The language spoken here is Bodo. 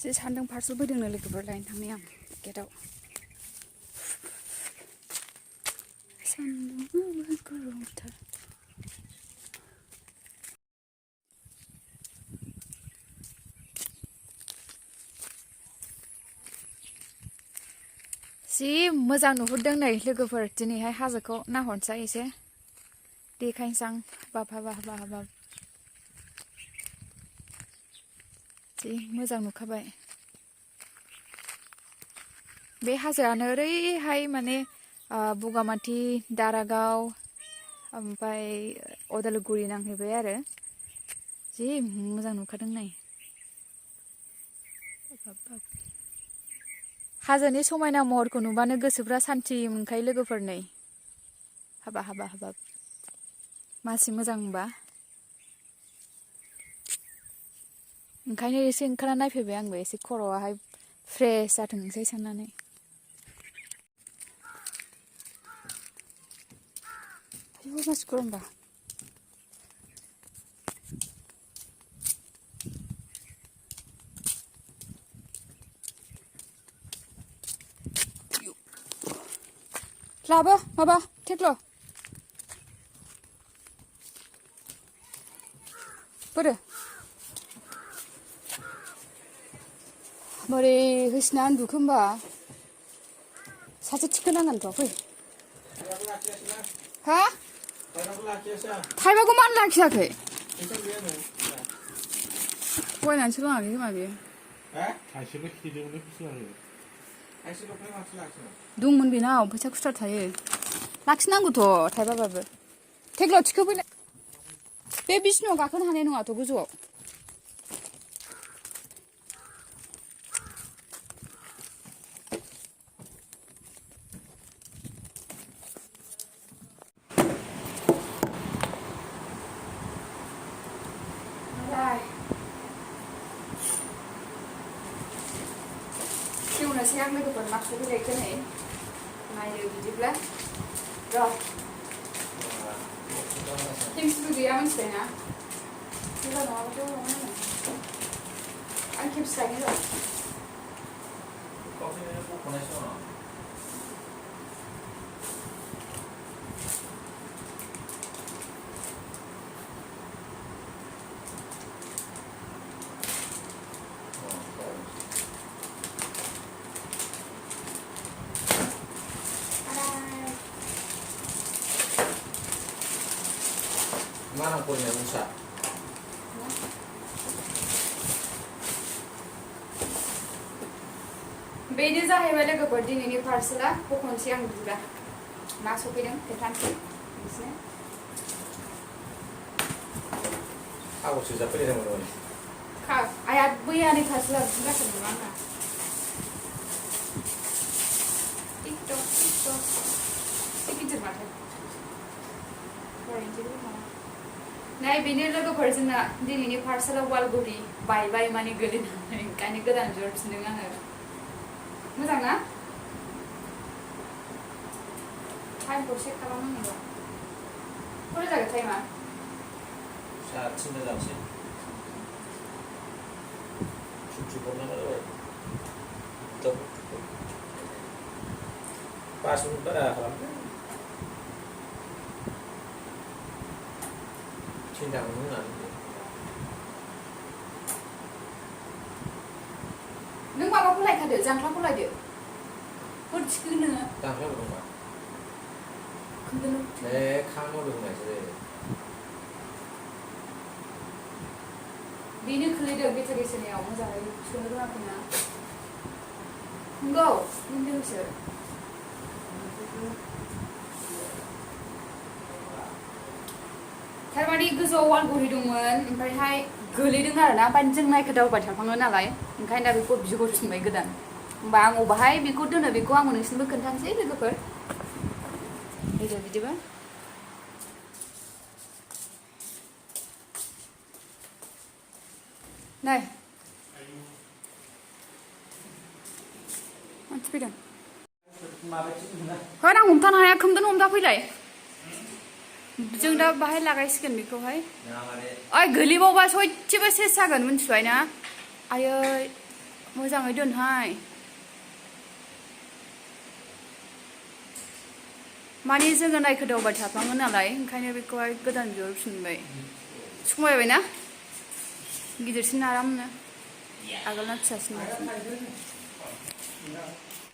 जे सान्दुं फारसेल फैदोंनो लोगोफोर लायनो थांनाय आं गेटआव सान्दुंआबो गरमथार जि मोजां नुहुरदों नै लोगोफोर दिनैहाय हाजोखौ नाहरनोसै एसे देखायनोसै आं हाबाब जि मोजां नुखाबाय बे हाजोआनो ओरैहाय माने बगामाथि दारागाव ओमफ्राय अदालगुरि नांहैबाय आरो जि मोजां नुखादों नै हाजोनि समायना महरखौ नुबानो गोसोफ्रा सान्थि मोनखायो लोगोफोर नै हाबाब मासि मोजां होनबा ओंखायनो एसे ओंखारना नायफैबाय आंबो एसे खर'आहाय फ्रेश जाथोंसै साननानै आयौ मासि गरमबा लाबो माबा थेख्ल' बोरो बोरै होसिना उन्दुखो होमबा सासे थिखोनांगोनथ' फै हा थाइबाखौ मानो लाखियाखै फरायनानैसो रोङाखै खोमा बेयो दंमोन बेनाव फैसा खुस्रा थायो लाखिनांगौथ' थाइबाबाबो थेख्ल' थिखोफैलाय बे बिसिनायाव गाखोनो हानाय नङाथ' गोजौआव खेवनोसै आं लोगोफोर मा सफैलायखो नै नायदो बिदिब्ला र' खेमसिबो गैया मिथिबायना सोरबा नङाबाथ' आं खेमसि लायनो र' Mana punya Musa? बेनो जाहैबाय लोगोफोर दिनैनि पार्सेला बख'नोसै आं बिदिब्ला मा सफैदों खोन्थानोसै बिसोरनो Aku sudah pilih sama teman. आया बैयानि पार्सेला बिदिनो जाखो नङा आंना टिकटक एसे गिदिर माथो नै बेनो लोगोफोर जोंना दिनैनि पार्सेला वालगुरि बायबाय माने गोलैनानै ओंखायनो गोदान बिहरफिनदों आङो मोजां ना टाइमखौ चेक खालामनांगौ खय जागोन टाइमा Saat sini langsung. Cuci bola kalau top. Pas udah kalau cinta nuna. नों माबाखौ लायखादो जांख्लाखौ लायदो हर थिखोनो Tangkap belum pak? खोन्दोनो Kamu belum aja. बेनो खोलैदों बेटारि सोनायाव मोजाङै सोनो रोङाखैना नंगौ होनदोंसो थारमाने गोजौआव वालगुरि दंमोन ओमफ्रायहाय गोलैदों आरोना ओमफ्राय जों नायखोदावबाय थाफ्लाङो नालाय ओंखायनो दा बेखौ बिहरफिनबाय गोदान होमबा आं अबाहाय बेखौ दोनो बेखौ आं नोंसिनोबो खोन्थानोसै लोगोफोर फैदो बिदिबा नै मानसि फैदों होद आं हमथानो हाया खोमदोन हमथा फैलाय जों दा बाहाय लागायसिगोन बेखौहाय ओइ गोलैबावबा सयथिबो सेस जागोन मिन्थिबाय ना आयै मोजाङै दोनहाय माने जोङो नायखोदावबाय थाफ्लाङो नालाय ओंखायनो बेखौहाय गोदान बिहरफिनबाय समायबायना गिदिरसिन आरामनो आगोलना फिसासिन